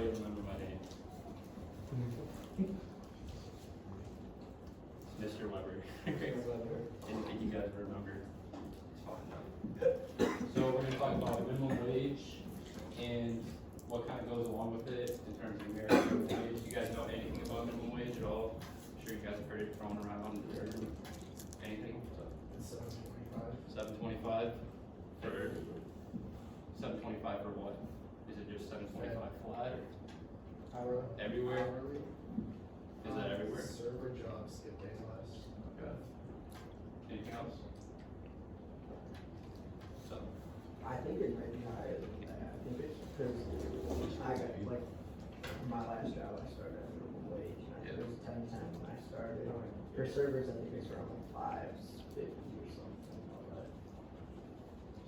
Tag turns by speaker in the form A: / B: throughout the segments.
A: anybody remember my name? It's Mr. Weber. Didn't think you guys remember. It's fine. So we're gonna talk about minimum wage and what kind of goes along with it in terms of American minimum wage. You guys know anything about minimum wage at all? I'm sure you guys have heard it thrown around or anything.
B: It's $7.25.
A: $7.25 for $7.25 for what? Is it just $7.25 flat or everywhere?
B: Hourly.
A: Is that everywhere?
B: Server jobs get paid less.
A: Okay. Anything else? So,
C: I think it might be higher than that. I think it's because I got, like, my last job, I started at minimum wage, and I think it was 10 when I started. For servers, I think it's around like $5.50 or something like that.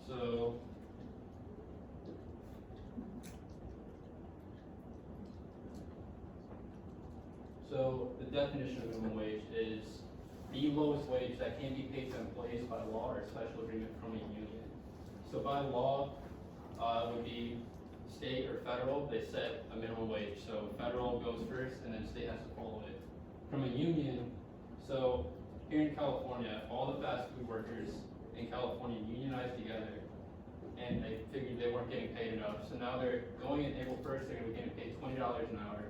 A: so So the definition of minimum wage is the lowest wage that can be paid to employees by law or special agreement from a union. So by law, would be state or federal, they set a minimum wage. So federal goes first and then state has to follow it. From a union, so here in California, all the fast food workers in California unionized together and they figured they weren't getting paid enough. So now they're going in April 1st, they're gonna be getting paid $20 an hour.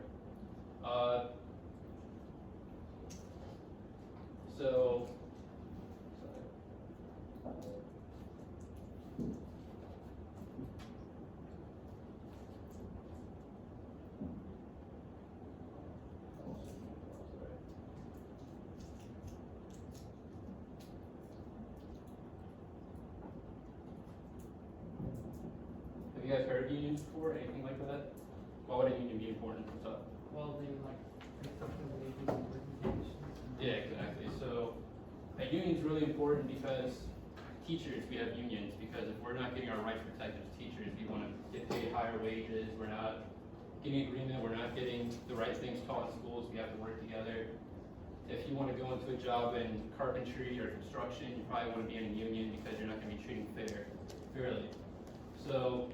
A: So, have you guys heard of unions before, anything like that? Why would a union be important? What's up?
D: Well, they like pick up the wages and working conditions.
A: Yeah, exactly. So a union's really important because teachers, we have unions because if we're not getting our rights protected as teachers, we want to get paid higher wages, we're not getting agreement, we're not getting the right things taught in schools, we have to work together. If you want to go into a job in carpentry or construction, you probably want to be in a union because you're not going to be treated fairly. So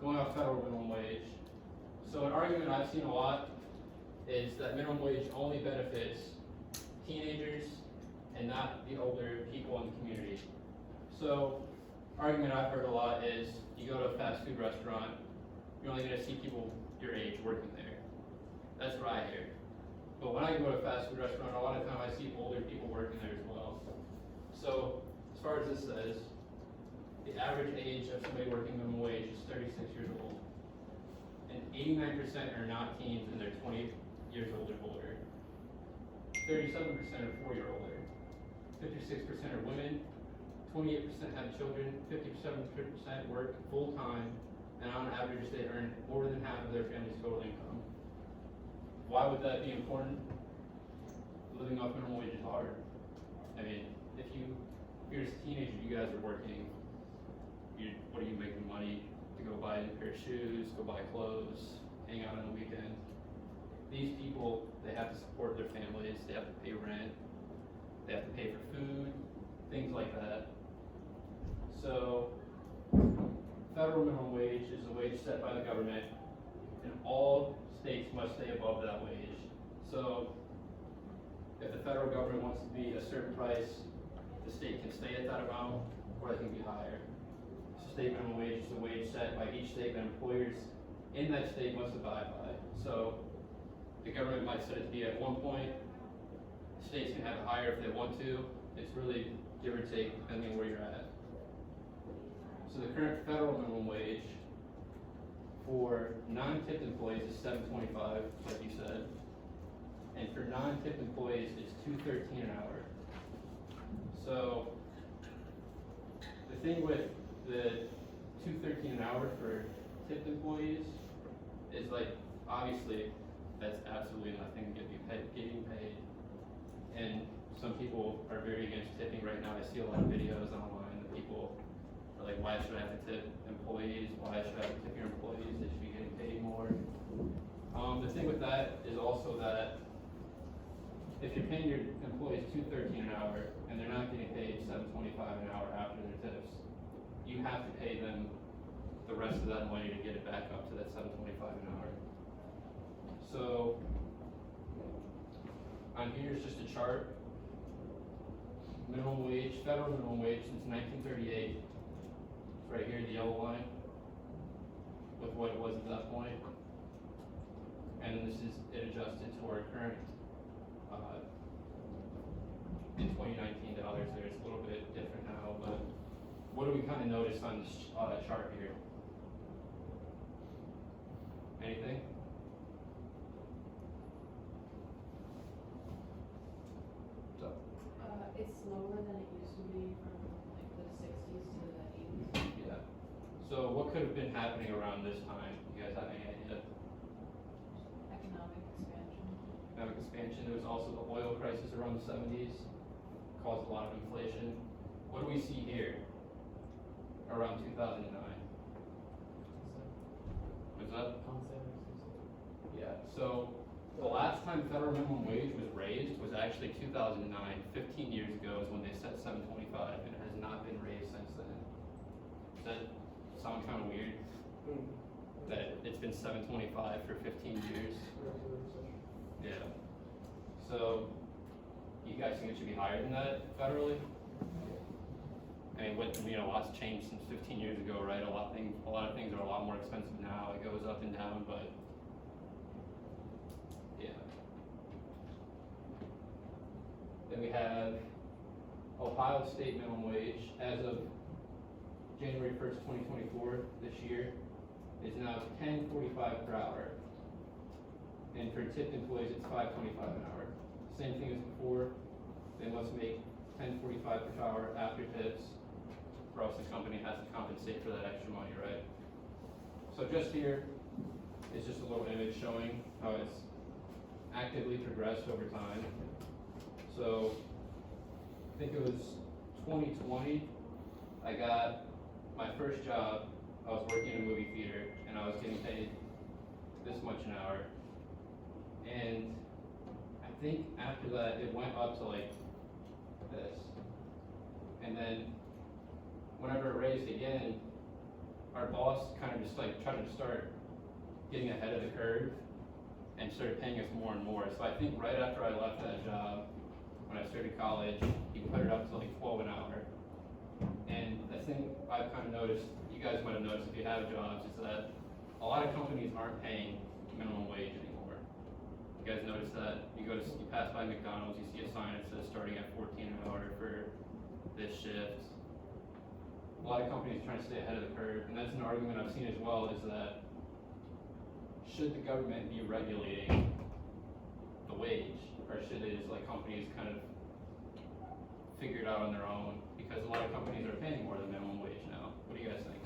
A: going off federal minimum wage. So an argument I've seen a lot is that minimum wage only benefits teenagers and not the older people in the community. So argument I've heard a lot is you go to a fast food restaurant, you're only gonna see people your age working there. That's what I hear. But when I go to a fast food restaurant, a lot of time I see older people working there as well. So as far as this says, the average age of somebody working minimum wage is 36 years old. And 89% are not teens and they're 20 years old or older. 37% are 4 year older. 56% are women. 28% have children. 57% work full time. And on average, they earn more than half of their family's total income. Why would that be important? Living off minimum wage is hard. I mean, if you're a teenager, you guys are working. What are you making money to go buy a new pair of shoes, go buy clothes, hang out on the weekend? These people, they have to support their families, they have to pay rent, they have to pay for food, things like that. So, federal minimum wage is a wage set by the government, and all states must stay above that wage. So, if the federal government wants to be a certain price, the state can stay at that amount, or it can be higher. State minimum wage is a wage set by each state that employers in that state must abide by. So the government might set it to be at one point, states can have it higher if they want to. It's really give or take depending where you're at. So the current federal minimum wage for non-tipped employees is $7.25, like you said. And for non-tipped employees, it's $2.13 an hour. So the thing with the $2.13 an hour for tipped employees is like, obviously, that's absolutely nothing getting paid. And some people are very against tipping right now. I see a lot of videos online that people are like, why should I have to tip employees? Why should I have to tip your employees? They should be getting paid more. The thing with that is also that if you're paying your employees $2.13 an hour and they're not getting paid $7.25 an hour after their you have to pay them the rest of that money to get it back up to that $7.25 an hour. So, on here is just a chart. Minimum wage, federal minimum wage since 1938. It's right here, the yellow line, with what it was at that point. And then this is it adjusted to our current, in 2019 dollars. There, it's a little bit different now, but what do we kind of notice on this chart here? Anything? So,
E: It's lower than it used to be from like the sixties to the eighties.
A: yeah. So what could have been happening around this time? You guys have any idea?
E: Economic expansion.
A: Economic expansion. There was also the oil crisis around the 70s, caused a lot of inflation. What do we see here? Around 2009. What's that? Yeah. So the last time federal minimum wage was raised was actually 2009. 15 years ago is when they set $7.25, and it has not been raised since then. Does that sound kind of weird? That it's been $7.25 for 15 years. Yeah. So, you guys think it should be higher than that federally? I mean, lots changed since 15 years ago, right? A lot of things are a lot more expensive now. It goes up and down, but yeah. Then we have Ohio state minimum wage as of January 1st, 2024, this year, is now $10.45 per hour. And for tipped employees, it's $5.25 an hour. Same thing as before. They must make $10.45 per hour after tips, or else the company has to compensate for that extra money, right? So just here is just a little image showing how it's actively progressed over time. So I think it was 2020, I got my first job. I was working in a movie theater and I was getting paid this much an hour. And I think after that it went up to like this. And then whenever it raised again, our boss kind of just like tried to start getting ahead of the curve and started paying us more and more. So I think right after I left that job, when I started college, he put it up to like 12 an hour. And the thing I've kind of noticed, you guys might have noticed if you have jobs, is that a lot of companies aren't paying minimum wage anymore. You guys notice that? You pass by McDonald's, you see a sign that says starting at 14 an hour for this shift. A lot of companies are trying to stay ahead of the curve, and that's an argument I've seen as well, is that should the government be regulating the wage, or should it just let companies kind of figure it out on their own? Because a lot of companies are paying more than minimum wage now. What do you guys think?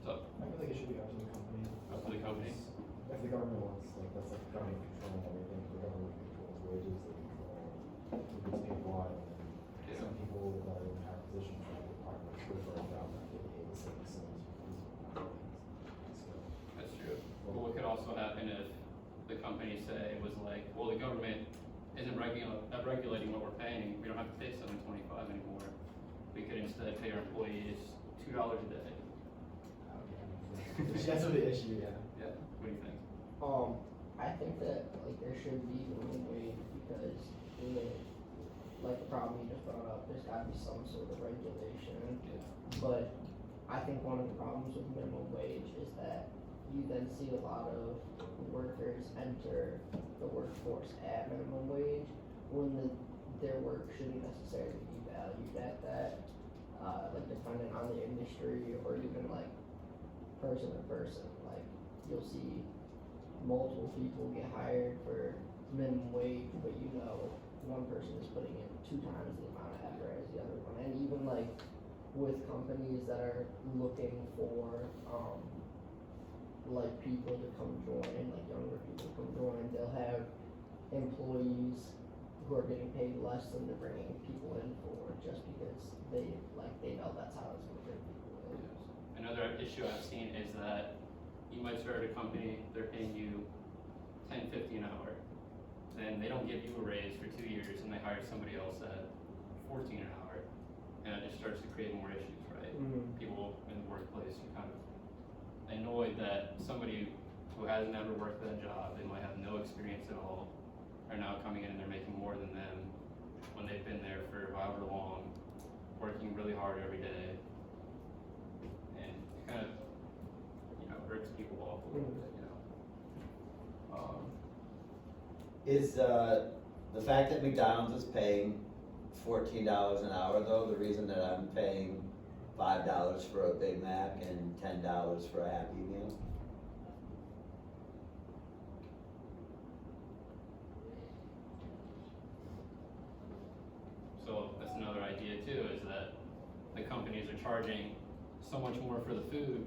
A: So,
B: I feel like it should be up to the company.
A: up to the company?
B: If the government wants, like, that's like government controlling everything, the government controls wages, they control who gets paid what, and some people that are in high positions that are good for a job not get paid the same as some of these people.
A: That's true. But what could also happen if the company say was like, well, the government isn't regulating what we're paying, we don't have to pay $7.25 anymore. We could instead pay our employees $2 a day.
B: That's what the issue, yeah.
A: Yeah, what do you think?
C: I think that like there should be minimum wage because like the problem you just brought up, there's gotta be some sort of regulation.
A: Yeah.
C: But I think one of the problems with minimum wage is that you then see a lot of workers enter the workforce at minimum wage when their work shouldn't necessarily be valued at that, like depending on the industry or even like person to person. Like you'll see multiple people get hired for minimum wage, but you know one person is putting in 2 times the amount of effort as the other one. And even like with companies that are looking for like people to come join, like younger people to come join, they'll have employees who are getting paid less than they're bringing people in for, just because they know that's how it's gonna bring people in.
A: Another issue I've seen is that you might start a company, they're paying you $10.50 an hour. Then they don't give you a raise for 2 years and they hire somebody else at $14 an hour. And it just starts to create more issues, right?
C: Mhm.
A: People in the workplace are kind of annoyed that somebody who has never worked at a job, they might have no experience at all, are now coming in and they're making more than them when they've been there for however long, working really hard every day. And it kind of, hurts people off a little bit,
F: Is the fact that McDonald's is paying $14 an hour though, the reason that I'm paying $5 for a Big Mac and $10 for a Happy Meal?
A: So that's another idea too, is that the companies are charging so much more for the food,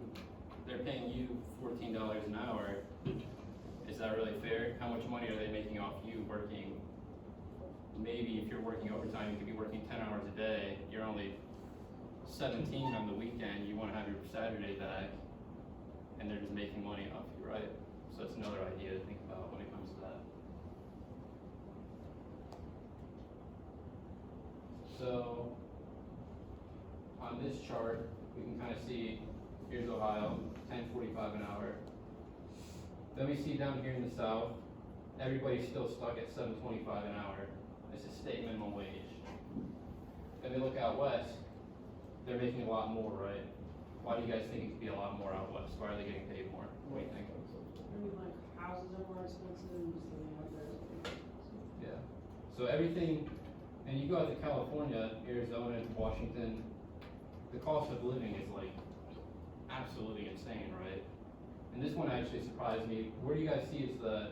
A: they're paying you $14 an hour. Is that really fair? How much money are they making off you working? Maybe if you're working overtime, you could be working 10 hours a day, you're only 17 on the weekend, you wanna have your Saturday back, and they're just making money off you, right? So that's another idea to think about when it comes to that. So, on this chart, we can kind of see, here's Ohio, $10.45 an hour. Then we see down here in the south, everybody's still stuck at $7.25 an hour. This is state minimum wage. Then we look out west, they're making a lot more, right? Why do you guys think it could be a lot more out west? Why are they getting paid more? What do you think?
E: I mean, like, houses are more expensive, and just living out there is pretty expensive.
A: Yeah. So everything, and you go out to California, Arizona, Washington, the cost of living is like absolutely insane, right? And this one actually surprised me. Where do you guys see is the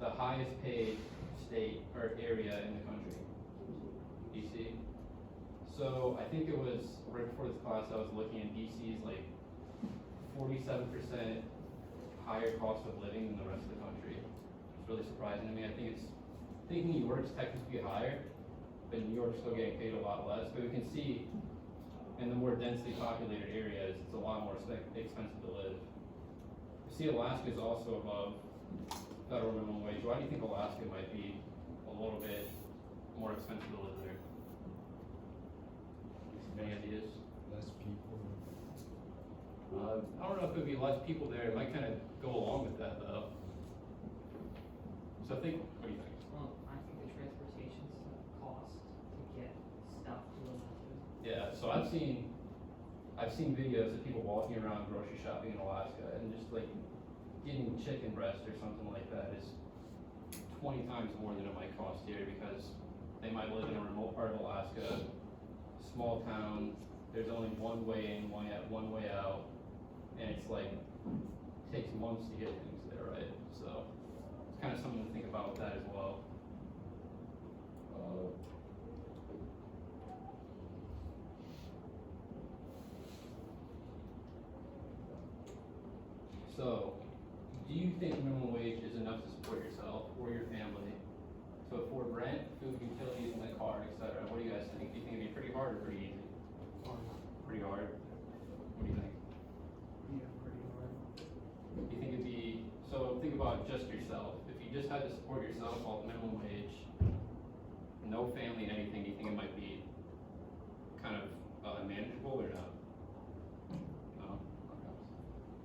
A: highest paid state or area in the country? DC. So I think it was right before this class I was looking at DC's like 47% higher cost of living than the rest of the country. It's really surprising to me. I think New York's technically higher, but New York's still getting paid a lot less. But we can see in the more densely populated areas, it's a lot more expensive to live. You see Alaska is also above federal minimum wage. Why do you think Alaska might be a little bit more expensive to live there? Any ideas?
B: Less people.
A: I don't know if it would be less people there. It might kind of go along with that though. So what do you think?
D: Well, I think the transportation cost to get stuff to Alaska.
A: Yeah, so I've seen videos of people walking around grocery shopping in Alaska and just like getting chicken breast or something like that is 20 times more than it might cost here because they might live in a remote part of Alaska, small town, there's only one way in, one way out, and it's like, takes months to get things there, right? So it's kind of something to think about with that as well. So, do you think minimum wage is enough to support yourself or your family to afford rent, food, utilities, and the car, etc.? What do you guys think? Do you think it'd be pretty hard or pretty easy? Pretty hard. What do you think?
D: Yeah, pretty hard.
A: Do you think it'd be, so think about just yourself. If you just had to support yourself off minimum wage, no family and anything, do you think it might be kind of manageable or not? No? Okay.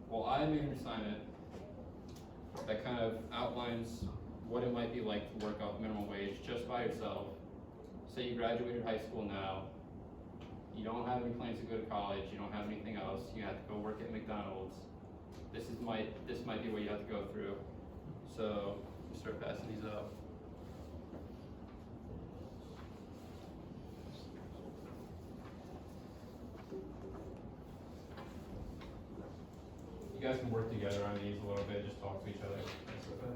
A: Well, I made an assignment that kind of outlines what it might be like to work off minimum wage just by yourself. Say you graduated high school now, you don't have any plans to go to college, you don't have anything else, you have to go work at McDonald's. This might be what you have to go through. So, start passing these up. You guys can work together on these a little bit, just talk to each other. That's okay.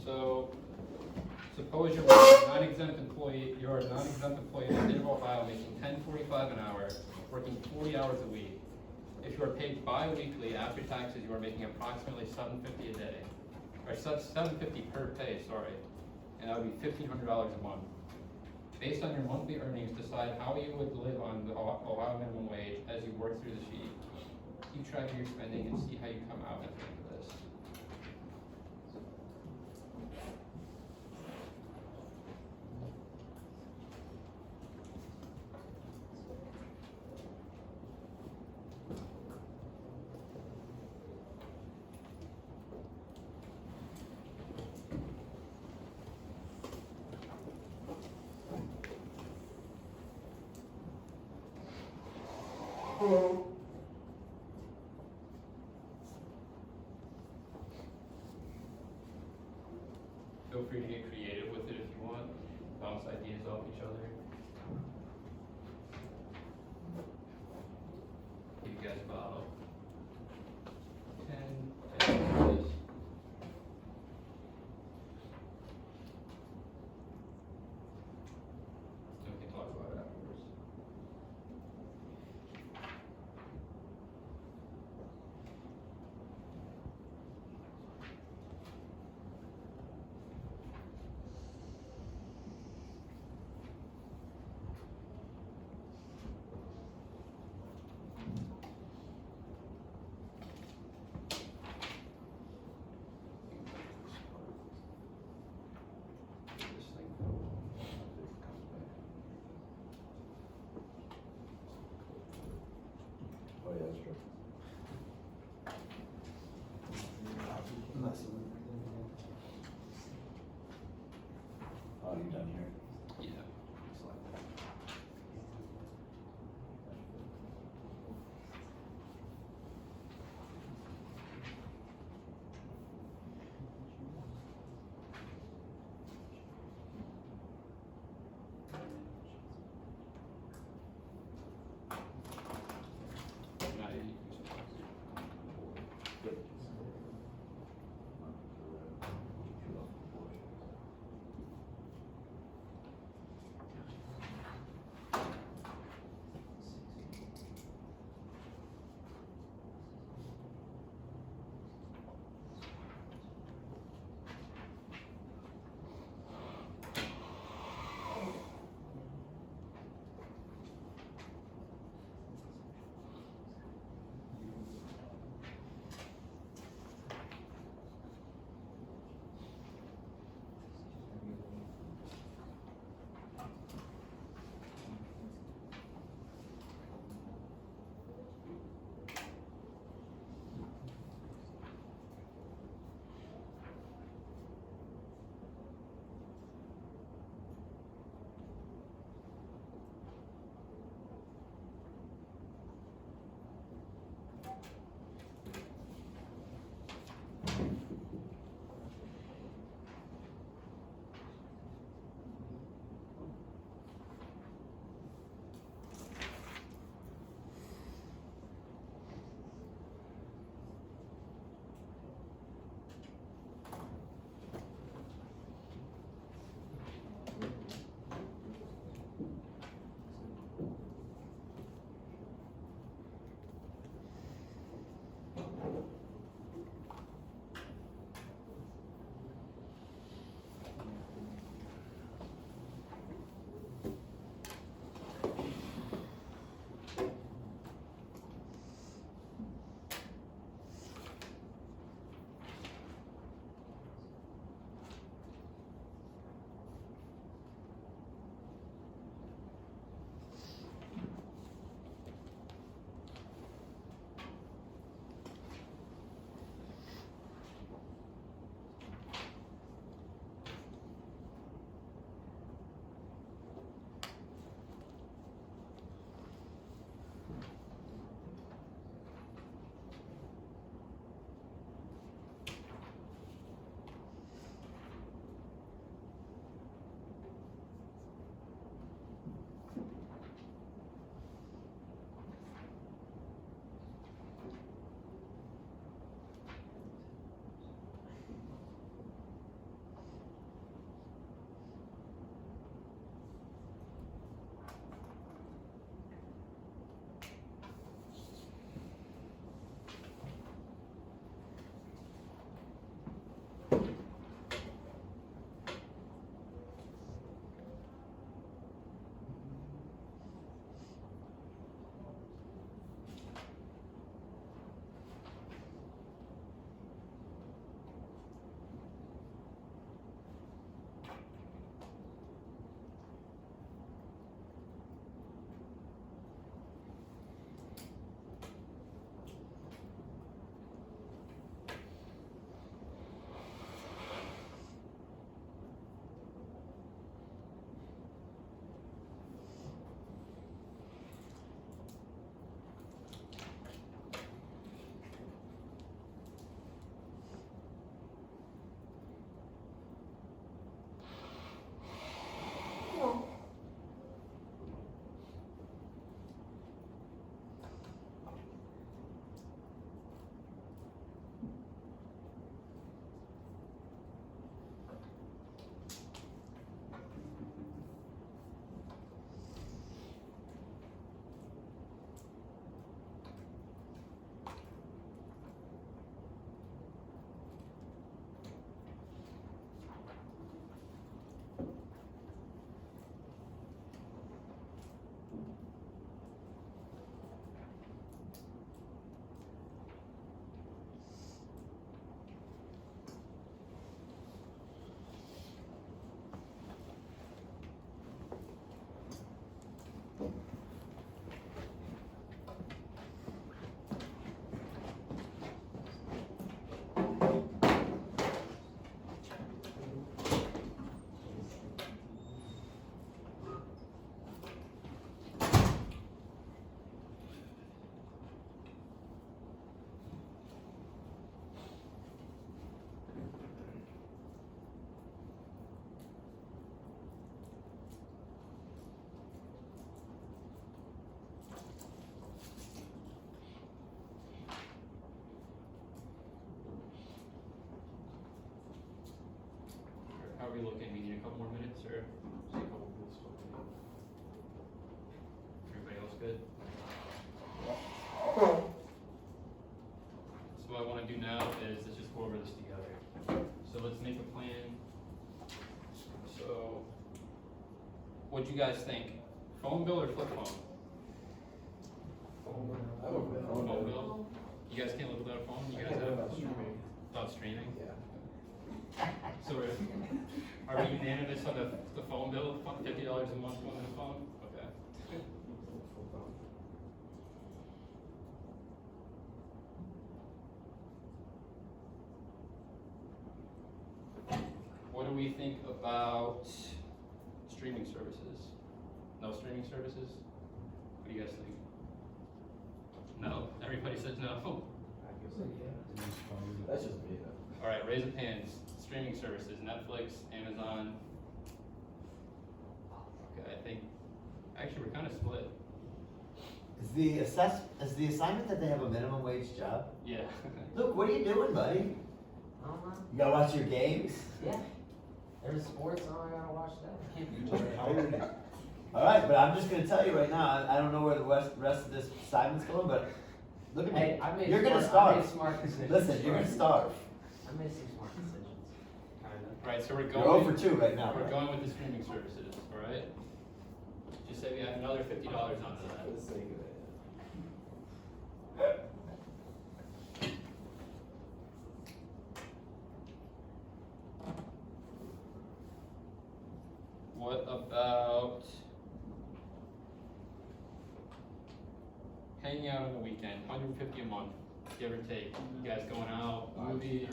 A: So, suppose you're a non-exempt employee in the state of Ohio making $10.45 an hour, working 40 hours a week. If you are paid bi-weekly after taxes, you are making approximately $750 a day, or $750 per pay, sorry, and that would be $1,500 a month. Based on your monthly earnings, decide how you would live on the Ohio minimum wage as you work through the sheet. Keep track of your spending and see how you come out at the end of this. Feel free to get creative with it if you want, bounce ideas off each other. Give you guys about 10 minutes. We can talk about it afterwards. This thing comes back.
F: Oh, yeah, that's true. Oh, you done here?
A: Yeah. Select that. Now you can are we looking? We need a couple more minutes or just a couple minutes? Everybody else good? So what I wanna do now is let's just go over this together. So let's make a plan. So, what'd you guys think? Phone bill or flip phone?
B: I would put
A: Phone
B: phone
A: bill? You guys can't live without a phone? You
B: I
A: guys
B: can't live
A: have?
B: without streaming.
A: Without streaming?
B: Yeah.
A: So are we unanimous on the phone bill, $50 a month going on the phone? Okay.
B: Full phone.
A: What do we think about streaming services? No streaming services? What do you guys think? No? Everybody says no?
B: I guess that's just me though.
A: Alright, raise of hands. Streaming services, Netflix, Amazon. Okay, I think, actually, we're kinda split.
F: Is the assignment that they have a minimum wage job?
A: Yeah.
F: Luke, what are you doing, buddy?
G: I don't know.
F: You gotta watch your games?
G: Yeah. There's sports on, I gotta watch that.
F: Alright, but I'm just gonna tell you right now, I don't know where the rest of this assignment's going, but look at
G: Hey,
F: me.
G: I made
F: You're gonna
G: smart- I made
F: starve.
G: smart decisions.
F: Listen, you're gonna starve.
G: I made some smart decisions. Kinda.
A: Right, so we're
F: You're
A: going.
F: 0 for 2 right now,
A: We're
F: right?
A: going with the streaming services, alright? Just say we add another $50 onto that.
B: For the sake of it.
A: What about hanging out on the weekend, $150 a month, give or take? You guys going out, movies,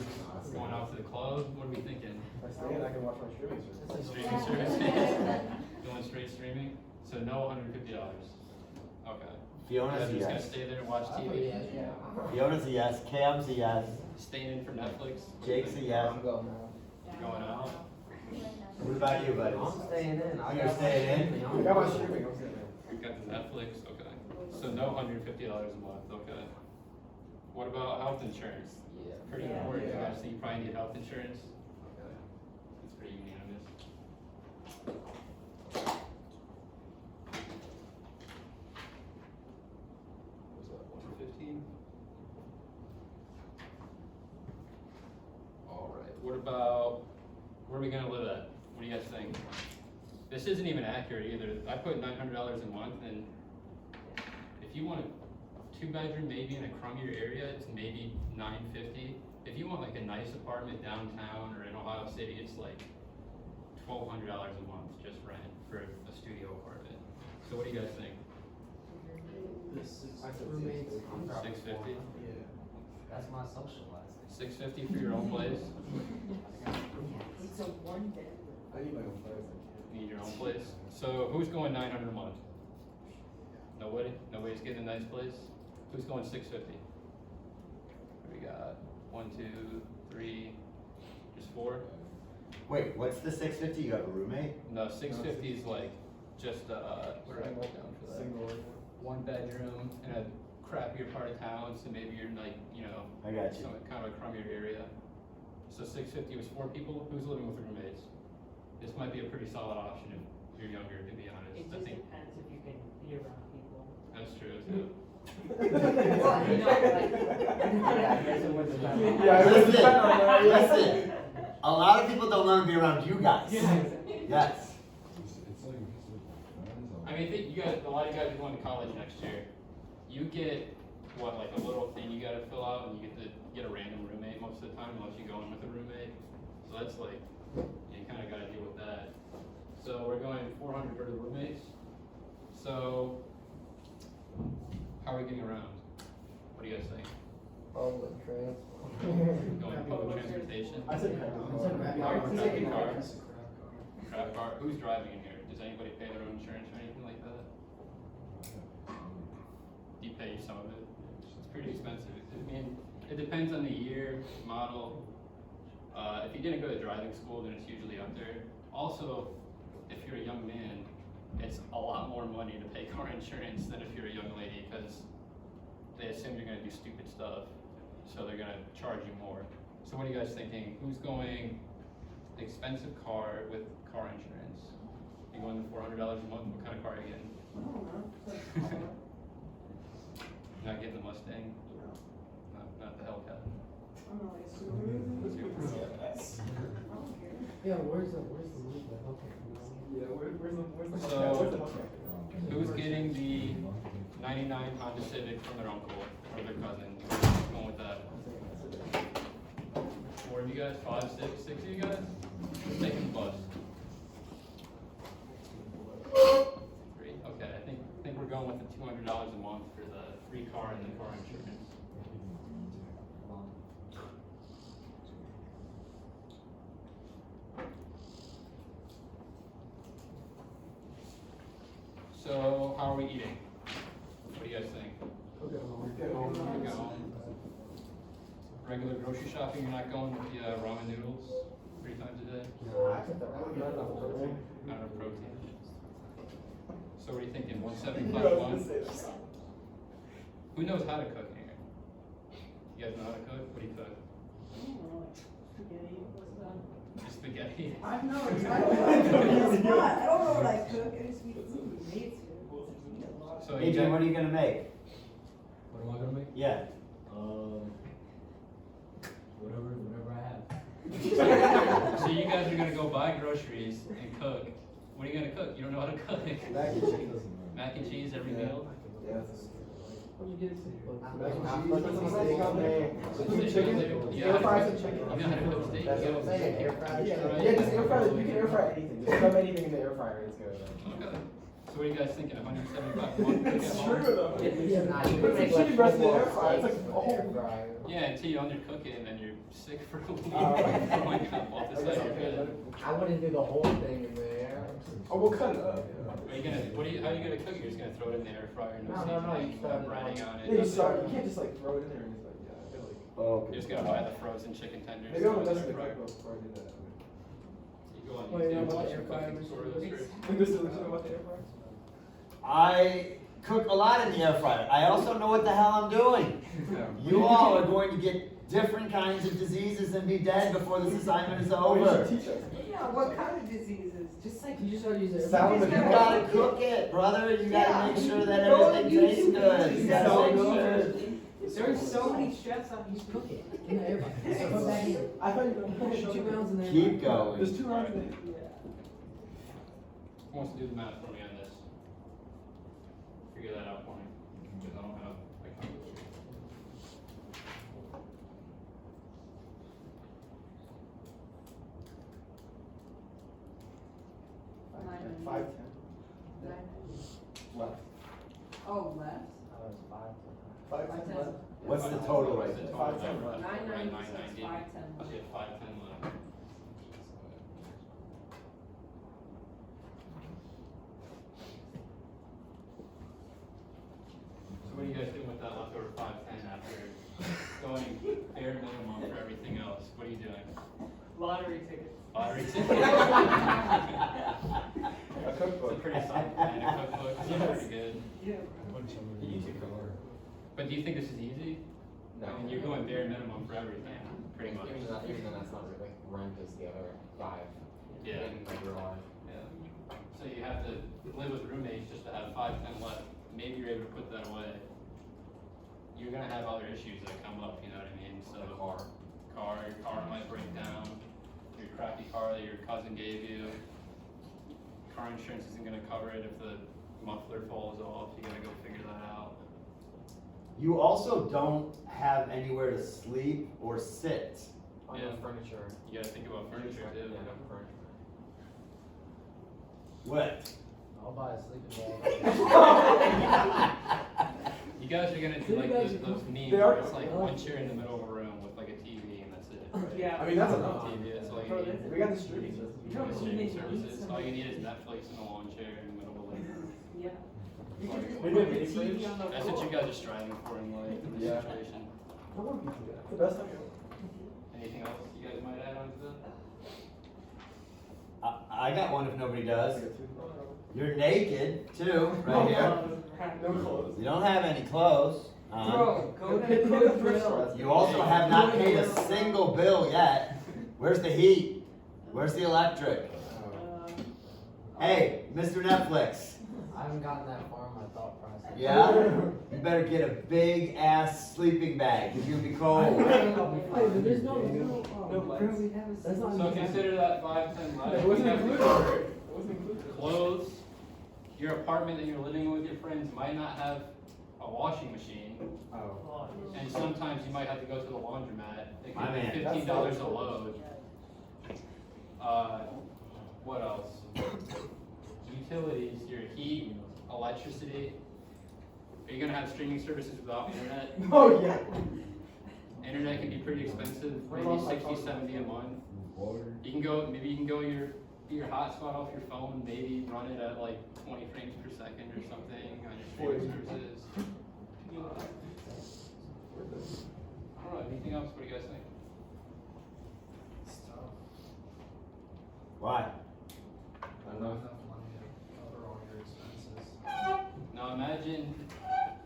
A: going out to the club, what are we thinking?
B: If I stay in, I can watch my streaming service.
A: Streaming services? Going straight streaming? So no $150. Okay. You
F: Fiona's
A: guys
F: a
A: are just gonna
F: yes.
A: stay there and watch TV?
F: Fiona's a yes. Cam's a yes.
A: Staying in for Netflix?
F: Jake's a yes.
C: I'm going now.
A: Going out?
F: What about you, buddy?
G: I'm staying in. I
F: You're
G: got
F: staying in?
B: I got my streaming, I'm sitting there.
A: We got the Netflix, okay. So no $150 a month, okay. What about health insurance?
G: Yeah.
A: Pretty
G: Yeah.
A: important, you
B: Yeah.
A: guys think you probably need health insurance? Okay. It's pretty unanimous. What's that, 115? Alright, what about, where are we gonna live at? What do you guys think? This isn't even accurate either. I put $900 a month, and if you want a 2-bedroom, maybe in a crummier area, it's maybe $950. If you want like a nice apartment downtown or in Ohio City, it's like $1,200 a month just rent for a studio apartment. So what do you guys think?
B: I said
C: Roommates.
A: 650?
B: Yeah.
G: That's my social life.
A: $650 for your own place?
E: It's a one bedroom.
B: I need my own place, I can't.
A: You need your own place? So who's going $900 a month? Nobody? Nobody's getting a nice place? Who's going $650? We got 1, 2, 3, just 4?
F: Wait, what's the 650? You have a roommate?
A: No, 650 is like just what did I write down for that?
B: Single.
A: 1 bedroom in a crappier part of town, so maybe you're like, you know,
F: I got you.
A: some kind of a crummier area. So 650 was 4 people. Who's living with roommates? This might be a pretty solid option if you're younger, to be honest.
D: It
A: I
D: just
A: think
D: depends if you can be around people.
A: that's true too.
D: Well, you know, like.
F: Listen, a lot of people don't want to be around you guys. Yes.
A: I mean, I think you guys, a lot of you guys are going to college next year. You get what, like a little thing you got to fill out, and you get to get a random roommate most of the time, unless you go in with a roommate. So that's like, you kind of got to deal with that. So we're going 400 for the roommates. So how are we getting around? What do you guys think?
C: Public transport.
A: Going public transportation?
B: I said
A: Car. Craft car. Who's driving in here? Does anybody pay their own insurance or anything like that? You pay some of it. It's pretty expensive. I mean, it depends on the year, model. If you didn't go to driving school, then it's usually up there. Also, if you're a young man, it's a lot more money to pay car insurance than if you're a young lady, because they assume you're gonna do stupid stuff, so they're gonna charge you more. So what are you guys thinking? Who's going expensive car with car insurance. You're going to $400 a month, what kind of car are you getting?
E: I don't know.
A: You're not getting the Mustang? Not the Hellcat?
E: I'm not like a Subaru. I don't care.
G: Yeah, where's the movement? Okay.
B: Yeah, where's the?
A: So, who's getting the 99 Honda Civic from their uncle or their cousin? Going with that? 4 of you guys? 5, 6, 6 of you guys? Who's taking the bus? 3. Okay, I think we're going with the $200 a month for the free car and the car insurance. So, how are we eating? What do you guys think?
B: Okay,
A: We're going. Regular grocery shopping, you're not going with the ramen noodles 3 times a day?
C: I took the wrong.
A: Not enough protein. So what are you thinking, 175 a month? Who knows how to cook here? You guys know how to cook? What do you cook?
E: I don't know, like spaghetti, what's that?
A: Just spaghetti?
E: I know, I don't know. I don't know what I cook, I just eat food, meat.
A: So
F: Adrian, what are you gonna make?
G: What am I gonna make?
F: Yeah.
G: Whatever I have.
A: So you guys are gonna go buy groceries and cook. What are you gonna cook? You don't know how to cook.
B: Mac and cheese.
A: Mac and cheese every meal?
B: Yes.
G: What you get?
B: Mac and cheese, put some steak on there, some chicken,
A: You
B: air
A: know how
B: fry
A: to
B: some
A: cook-
B: chicken.
A: you know how to cook steak?
B: That's
A: You
B: what I'm
A: gotta-
B: saying, air fry.
A: Yeah,
B: Yeah, just air fry, you can air fry anything, just rub anything in the air fryer, it's good.
A: Okay. So what are you guys thinking, 175 a month? Cook at
B: It's
A: home?
B: true though.
G: Yeah, nah, you
B: Put
G: can make
B: some
G: like
B: chicken breast in the
G: four
B: air fryer, it's like,
G: steaks in the
B: oh.
G: air fryer.
A: Yeah, until you undercook it and then you're sick for a week.
B: Alright.
A: Throwing up off the side of your head.
G: I wouldn't do the whole thing in there.
B: Oh, we'll cut it up.
A: Are you gonna, how are you gonna cook it? You're just gonna throw it in the air fryer, no
G: No,
A: seasoning,
G: you start it
A: breading on it?
B: Yeah, you
A: nothing?
B: start, you can't just like throw it in there and just like, yeah, I feel like.
F: Oh.
A: You're just gonna buy the frozen chicken tenders.
B: Maybe I'll
A: throw it in
B: invest in
A: the
B: the
A: air fryer.
B: cookbook before I do that.
A: You go on
C: Oh, yeah,
A: YouTube,
C: about
A: watch
C: the
A: some
C: air fryer
A: cooking
C: machine.
A: tutorials.
B: Think this is about the air fryer?
F: I cook a lot in the air fryer. I also know what the hell I'm doing. You all are going to get different kinds of diseases and be dead before this assignment is
B: Oh, you
F: over.
B: should teach us.
E: Yeah, what kind of diseases? Just like.
C: You just gotta use it.
B: Salad
F: You
B: and
F: gotta cook it, brother. You gotta
E: Yeah.
F: make sure that
E: Go on
F: everything tastes
E: YouTube
F: good.
E: and
F: You
E: see
F: gotta
E: so
F: make
B: good.
F: sure.
E: There's so many chefs out
C: Just
E: here.
C: cook it in the air fryer. So put back in.
B: I thought you were gonna
C: Put 2 rounds in there.
F: Keep going.
B: There's 2 rounds in there.
A: Who wants to do the math for me on this? Figure that out for me, because I don't have my calculator.
B: Five,
E: 9.
B: left.
E: Oh, left?
B: Five,
E: Five,
B: 10
E: 10.
B: left.
F: What's the total right
A: What's the
F: there?
A: total?
B: 510 left.
A: 990.
E: 510.
A: So you have 510 left. So what are you guys doing with that leftover 510 after going bare minimum for everything else? What are you doing?
D: Lottery tickets.
A: Lottery ticket?
B: A
A: It's a
B: cookbook.
A: pretty solid plan, a cookbook, it's pretty good.
D: Yeah.
A: But do you think this is easy?
G: No.
A: I mean, you're going bare minimum for everything, pretty much.
G: Even though that's not really, rent is the other 5.
A: Yeah.
G: And like your life.
A: Yeah. So you have to live with roommates just to have 510 left. Maybe you're able to put that away. You're gonna have other issues that come up, you know what I mean? So your car might break down. Your crappy car that your cousin gave you. Car insurance isn't gonna cover it if the muffler falls off. You gotta go figure that out.
F: You also don't have anywhere to sleep or sit.
G: On
A: Yeah.
G: the furniture.
A: You gotta think about furniture too.
G: Yeah, no furniture.
F: What?
G: I'll buy a sleeping
A: You guys are gonna do like those memes
B: They
A: where
B: are-
A: it's like one chair in the middle of a room with like a TV and that's it. Right?
D: Yeah.
B: I mean, that's enough.
A: TV, that's all you need.
B: We got the streaming system.
A: You know, streaming services, all you need is Netflix and a lawn chair in the middle of a living room.
E: Yeah.
B: We
A: That's
B: did
E: Put
B: mini
E: the TV
B: fridge.
E: on the
A: what you
E: floor.
A: guys are striving for in life, in this
B: Yeah.
A: situation.
B: Come on, people, that's the best time.
A: Anything else you guys might add on to that?
F: I got one if nobody does.
B: I got 2.
F: You're naked too, right here.
B: No clothes.
F: You don't have any clothes on.
D: Bro, go to
B: Go to the thrift store.
F: You also have not paid a single bill yet. Where's the heat? Where's the electric? Hey, Mr. Netflix.
G: I haven't gotten that far in my thought process.
F: Yeah? You better get a big ass sleeping bag, cause you'll be cold.
C: Wait, there's no, that's not.
A: So consider that 5, 10 left.
C: It wasn't
A: You have to
C: included.
A: cover
C: It wasn't included.
A: clothes. Your apartment that you're living with your friends might not have a washing machine,
B: Oh.
A: and sometimes you might have to go to the laundromat. It
F: My
A: could
F: man.
A: be $15 a load. What else? Utilities, your heat, electricity. Are you gonna have streaming services without internet?
C: Oh, yeah.
A: Internet can be pretty expensive,
C: What
A: maybe
C: about my
A: 60,
C: phone?
A: 70 a month.
B: Water.
A: You can go, maybe you can go your hotspot off your phone, maybe run it at like 20 frames per second or something on your streaming services. I don't know, anything else? What do you guys think?
F: Why?
A: Now imagine,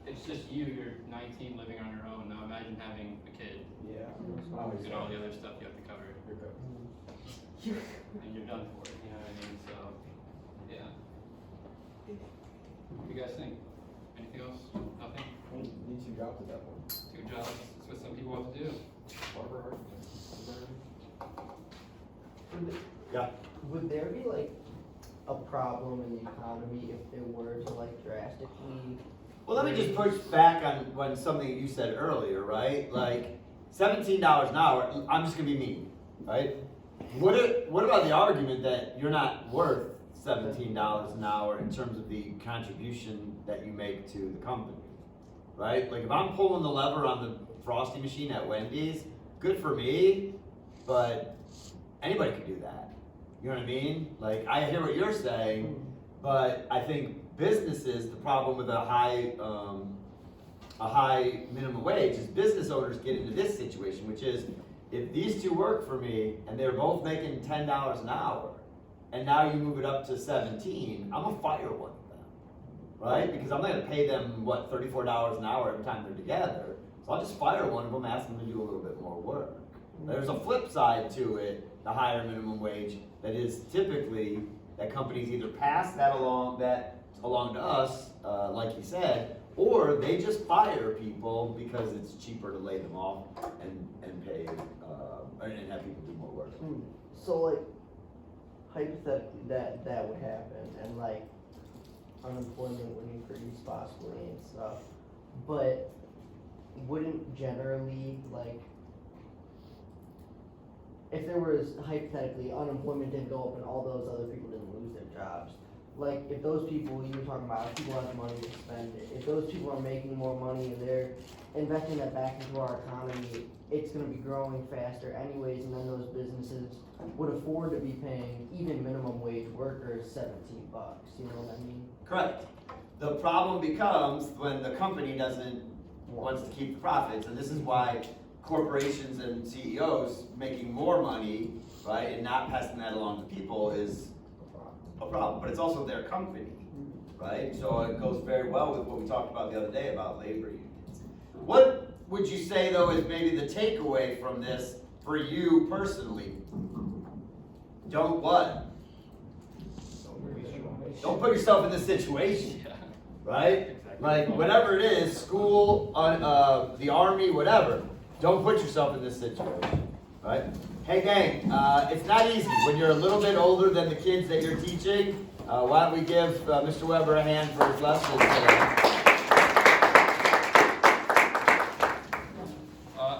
A: it's just you're 19 living on your own. Now imagine having a kid
B: Yeah.
A: and all the other stuff you have to cover.
B: You're good.
A: And you're done for it, you know what I mean? So, yeah. What do you guys think? Anything else? Nothing?
B: Need 2 jobs at that point.
A: 2 jobs, that's what some people have to do.
B: Barber,
F: Yeah.
C: Would there be like a problem in the economy if there were to like drastically?
F: Well, let me just push back on something you said earlier, right? Like, $17 an hour, I'm just gonna be mean, right? What about the argument that you're not worth $17 an hour in terms of the contribution that you make to the company, right? Like, if I'm pulling the lever on the Frosty machine at Wendy's, good for me, but anybody could do that. You know what I mean? Like, I hear what you're saying, but I think businesses, the problem with a high minimum wage is business owners get into this situation, which is if these 2 work for me and they're both making $10 an hour, and now you move it up to 17, I'm gonna fire one of them, right? Because I'm not gonna pay them, what, $34 an hour every time they're together. So I'll just fire one of them, ask them to do a little bit more work. There's a flip side to it, the higher minimum wage, that is typically that companies either pass that along to us, like you said, or they just fire people because it's cheaper to lay them off and pay and have people do more work.
C: So like, hypothetically, that would happen, and like, unemployment would increase possibly and stuff, but wouldn't generally, like, if there was, hypothetically, unemployment didn't go up and all those other people didn't lose their jobs, like, if those people, you were talking about, if people have money to spend it, if those people are making more money and they're investing that back into our economy, it's gonna be growing faster anyways, and then those businesses would afford to be paying even minimum wage workers $17, you know what I mean?
F: Correct. The problem becomes when the company wants to keep the profits, and this is why corporations and CEOs making more money, right, and not passing that along to people is a problem, but it's also their company, right? So it goes very well with what we talked about the other day about labor unions. What would you say, though, is maybe the takeaway from this for you personally? Don't what? Don't put yourself in this situation, right? Like, whatever it is, school, the army, whatever, don't put yourself in this situation, right? Hey gang, it's not easy when you're a little bit older than the kids that you're teaching. Why don't we give Mr. Weber a hand for his lesson today?